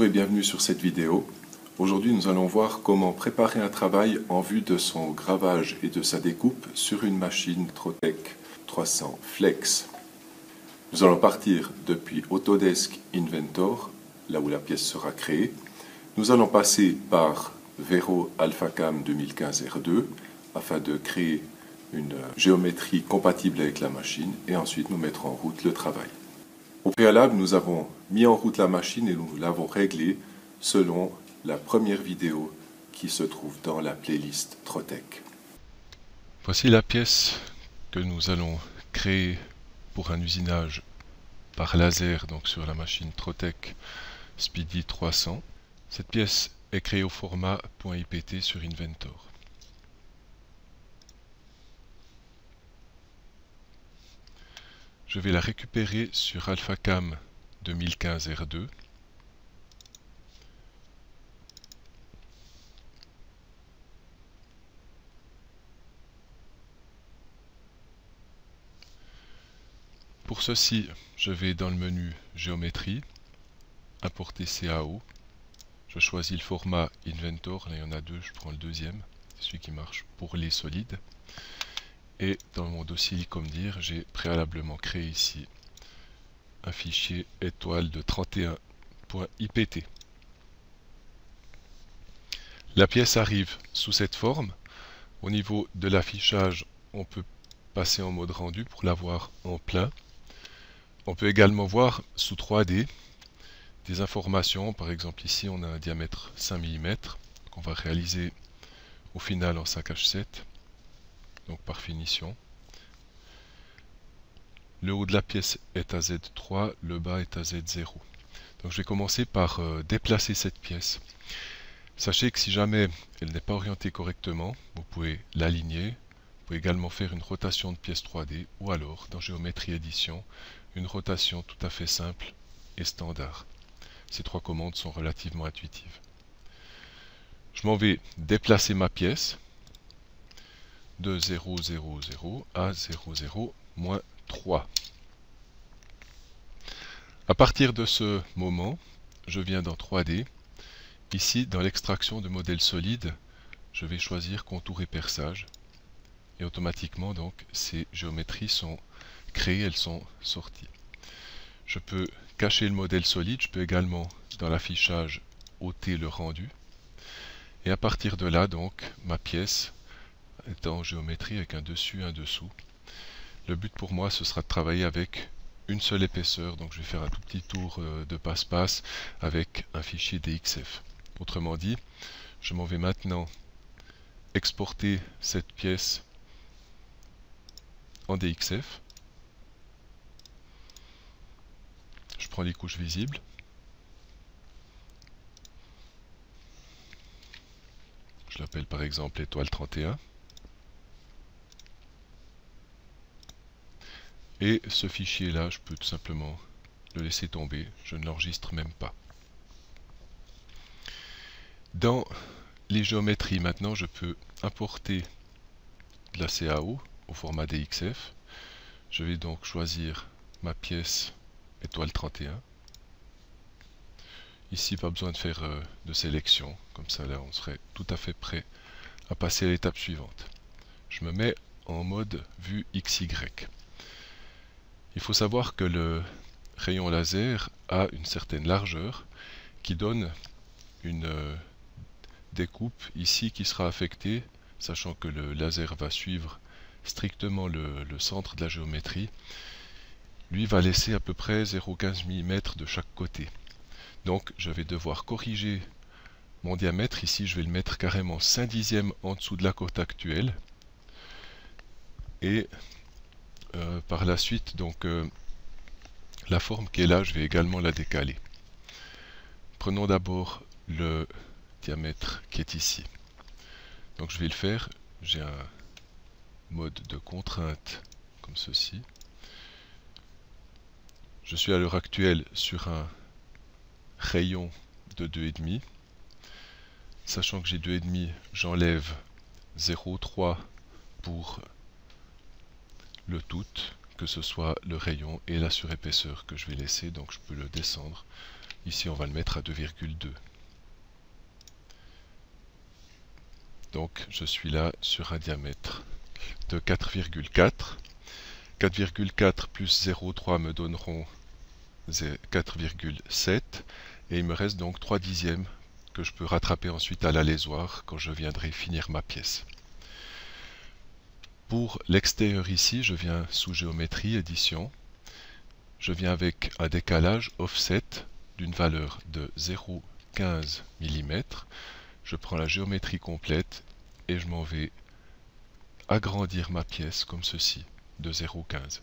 et bienvenue sur cette vidéo. Aujourd'hui, nous allons voir comment préparer un travail en vue de son gravage et de sa découpe sur une machine Trotec 300 Flex. Nous allons partir depuis Autodesk Inventor, là où la pièce sera créée. Nous allons passer par Vero AlphaCam 2015 R2 afin de créer une géométrie compatible avec la machine et ensuite nous mettre en route le travail. Au préalable, nous avons mis en route la machine et nous l'avons réglée selon la première vidéo qui se trouve dans la playlist Trotec. Voici la pièce que nous allons créer pour un usinage par laser donc sur la machine Trotec Speedy 300. Cette pièce est créée au format .ipt sur Inventor. Je vais la récupérer sur AlphaCam 2015 R2. Pour ceci, je vais dans le menu Géométrie, Importer CAO. Je choisis le format Inventor, là il y en a deux, je prends le deuxième, c'est celui qui marche pour les solides. Et dans mon dossier comme dire, j'ai préalablement créé ici un fichier étoile de 31.ipt. La pièce arrive sous cette forme. Au niveau de l'affichage, on peut passer en mode rendu pour la voir en plein. On peut également voir sous 3D des informations. Par exemple ici on a un diamètre 5 mm qu'on va réaliser au final en 5H7, donc par finition. Le haut de la pièce est à Z3, le bas est à Z0. Donc je vais commencer par déplacer cette pièce. Sachez que si jamais elle n'est pas orientée correctement, vous pouvez l'aligner. Vous pouvez également faire une rotation de pièce 3D ou alors dans Géométrie Édition, une rotation tout à fait simple et standard. Ces trois commandes sont relativement intuitives. Je m'en vais déplacer ma pièce de 0, 0, 0 à 0, 0, moins 3. À partir de ce moment, je viens dans 3D. Ici, dans l'extraction de modèles solides, je vais choisir contour et perçage. Et automatiquement, donc, ces géométries sont créées, elles sont sorties. Je peux cacher le modèle solide, je peux également, dans l'affichage, ôter le rendu. Et à partir de là, donc, ma pièce est en géométrie avec un dessus et un dessous. Le but pour moi, ce sera de travailler avec une seule épaisseur. Donc je vais faire un tout petit tour de passe-passe avec un fichier DXF. Autrement dit, je m'en vais maintenant exporter cette pièce en DXF. Je prends les couches visibles. Je l'appelle par exemple étoile 31. Et ce fichier-là, je peux tout simplement le laisser tomber. Je ne l'enregistre même pas. Dans les géométries, maintenant, je peux importer de la CAO au format DXF. Je vais donc choisir ma pièce étoile 31. Ici, pas besoin de faire de sélection. Comme ça, là, on serait tout à fait prêt à passer à l'étape suivante. Je me mets en mode vue XY. Il faut savoir que le rayon laser a une certaine largeur qui donne une découpe ici qui sera affectée, sachant que le laser va suivre strictement le centre de la géométrie. Lui va laisser à peu près 0,15 mm de chaque côté. Donc je vais devoir corriger mon diamètre. Ici je vais le mettre carrément 5/10 en dessous de la cote actuelle. Et par la suite, donc la forme qui est là, je vais également la décaler. Prenons d'abord le diamètre qui est ici. Donc je vais le faire, j'ai un mode de contrainte comme ceci. Je suis à l'heure actuelle sur un rayon de 2,5. Sachant que j'ai 2,5, j'enlève 0,3 pour le tout, que ce soit le rayon et la surépaisseur que je vais laisser, donc je peux le descendre Ici, on va le mettre à 2,2. Donc, je suis là sur un diamètre de 4,4. 4,4 plus 0,3 me donneront 4,7. Et il me reste donc 3 dixièmes que je peux rattraper ensuite à la lésoire quand je viendrai finir ma pièce. Pour l'extérieur ici, je viens sous géométrie, édition. Je viens avec un décalage offset d'une valeur de 0,15 mm. Je prends la géométrie complète et je m'en vais agrandir ma pièce comme ceci, de 0,15.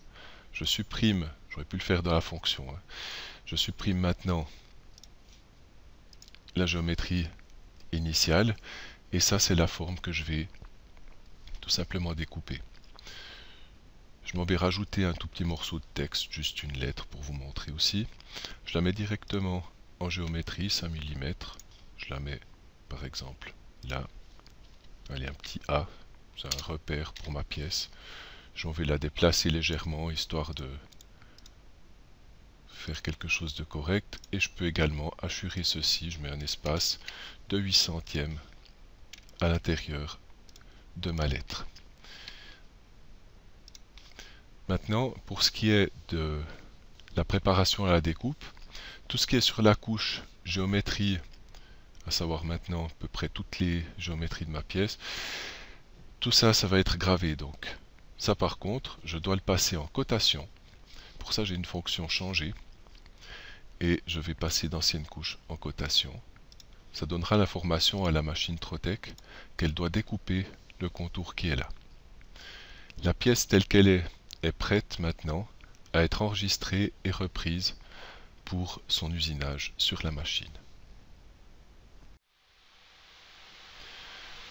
Je supprime, j'aurais pu le faire dans la fonction, hein. Je supprime maintenant la géométrie initiale et ça c'est la forme que je vais tout simplement découper. Je m'en vais rajouter un tout petit morceau de texte, juste une lettre pour vous montrer aussi. Je la mets directement en géométrie, 5 mm. Je la mets par exemple là. Allez, un petit A, c'est un repère pour ma pièce. J'en vais la déplacer légèrement histoire de faire quelque chose de correct. Et je peux également hachurer ceci. Je mets un espace de 8 centièmes à l'intérieur de ma lettre. Maintenant, pour ce qui est de la préparation à la découpe, tout ce qui est sur la couche géométrie, à savoir maintenant à peu près toutes les géométries de ma pièce, tout ça, ça va être gravé. Donc ça par contre, je dois le passer en cotation. Pour ça, j'ai une fonction changer et je vais passer d'anciennes couches en cotation. Ça donnera l'information à la machine Trotec qu'elle doit découper le contour qui est là. La pièce telle qu'elle est prête maintenant à être enregistrée et reprise pour son usinage sur la machine.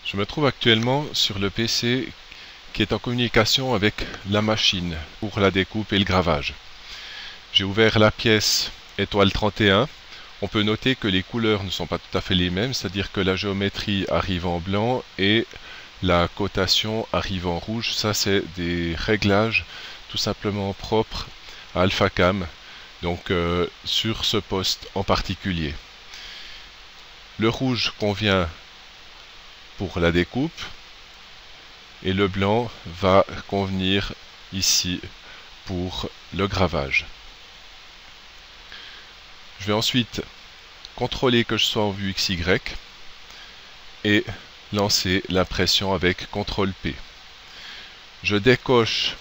Je me trouve actuellement sur le PC qui est en communication avec la machine pour la découpe et le gravage. J'ai ouvert la pièce étoile 31. On peut noter que les couleurs ne sont pas tout à fait les mêmes, c'est-à-dire que la géométrie arrive en blanc et la cotation arrive en rouge. Ça, c'est des réglages tout simplement propres à AlphaCam, donc sur ce poste en particulier. Le rouge convient pour la découpe et le blanc va convenir ici pour le gravage. Je vais ensuite contrôler que je sois en vue XY et lancer l'impression avec CTRL P. Je décoche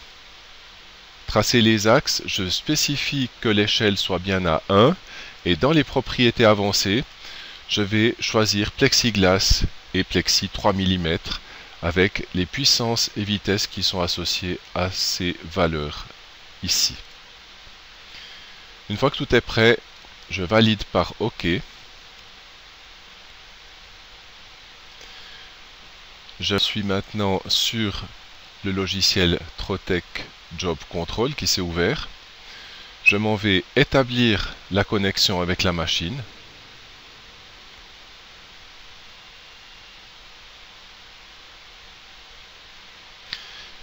tracer les axes, je spécifie que l'échelle soit bien à 1 et dans les propriétés avancées, je vais choisir plexiglas et plexi 3 mm avec les puissances et vitesses qui sont associées à ces valeurs ici. Une fois que tout est prêt, je valide par OK. Je suis maintenant sur le logiciel Trotec Job Control qui s'est ouvert. Je m'en vais établir la connexion avec la machine.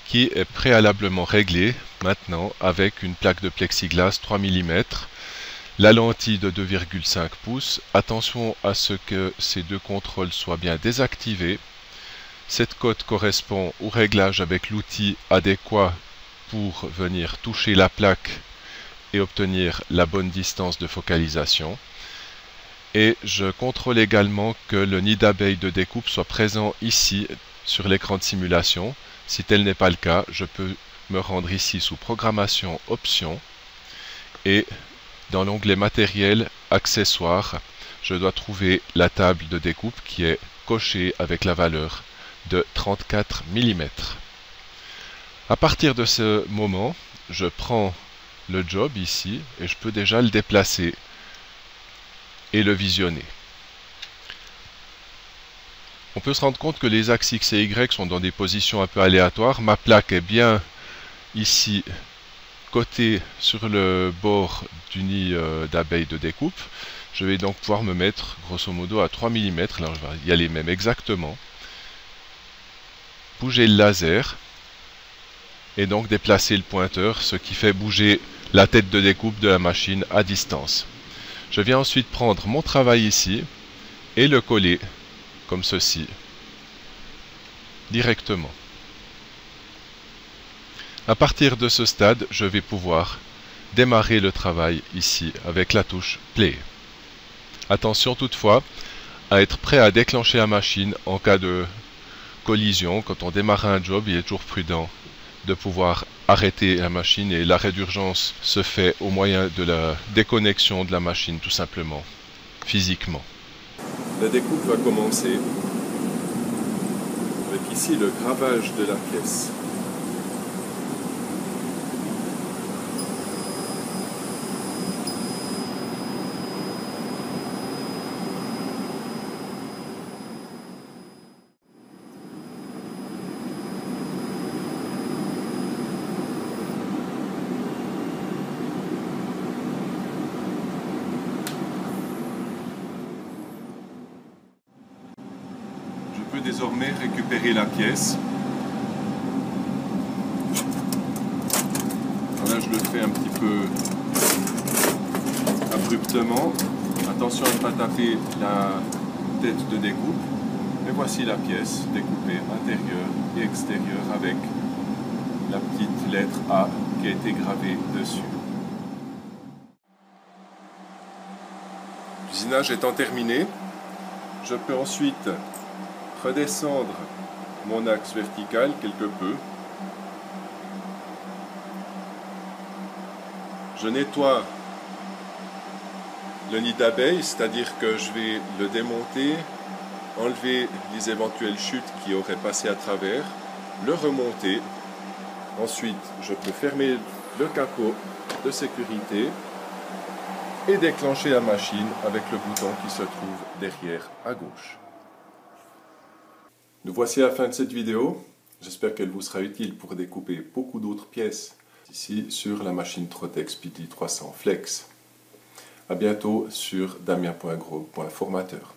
Qui est préalablement réglée maintenant avec une plaque de plexiglas 3 mm, la lentille de 2,5 pouces. Attention à ce que ces deux contrôles soient bien désactivés. Cette cote correspond au réglage avec l'outil adéquat pour venir toucher la plaque et obtenir la bonne distance de focalisation. Et je contrôle également que le nid d'abeille de découpe soit présent ici sur l'écran de simulation. Si tel n'est pas le cas, je peux me rendre ici sous Programmation Options et dans l'onglet Matériel, Accessoires, je dois trouver la table de découpe qui est cochée avec la valeur de 34 mm. À partir de ce moment, je prends le job ici et je peux déjà le déplacer et le visionner. On peut se rendre compte que les axes X et Y sont dans des positions un peu aléatoires. Ma plaque est bien ici cotée sur le bord du nid d'abeille de découpe. Je vais donc pouvoir me mettre grosso modo à 3 mm. Là, je vais y aller même exactement. Bouger le laser et donc déplacer le pointeur, ce qui fait bouger la tête de découpe de la machine à distance. Je viens ensuite prendre mon travail ici et le coller comme ceci, directement. À partir de ce stade, je vais pouvoir démarrer le travail ici avec la touche Play. Attention toutefois à être prêt à déclencher la machine en cas de collision. Quand on démarre un job, il est toujours prudent de pouvoir arrêter la machine et l'arrêt d'urgence se fait au moyen de la déconnexion de la machine tout simplement, physiquement. La découpe va commencer avec ici le gravage de la pièce. Je peux désormais récupérer la pièce. Alors là, je le fais un petit peu abruptement. Attention à ne pas taper la tête de découpe. Et voici la pièce découpée intérieur et extérieur avec la petite lettre A qui a été gravée dessus. L'usinage étant terminé, je peux ensuite redescendre mon axe vertical quelque peu. Je nettoie le nid d'abeille, c'est-à-dire que je vais le démonter, enlever les éventuelles chutes qui auraient passé à travers, le remonter. Ensuite, je peux fermer le capot de sécurité et déclencher la machine avec le bouton qui se trouve derrière à gauche. Nous voici à la fin de cette vidéo. J'espère qu'elle vous sera utile pour découper beaucoup d'autres pièces ici sur la machine Trotec Speedy 300 Flex. A bientôt sur damien.gros.formateur.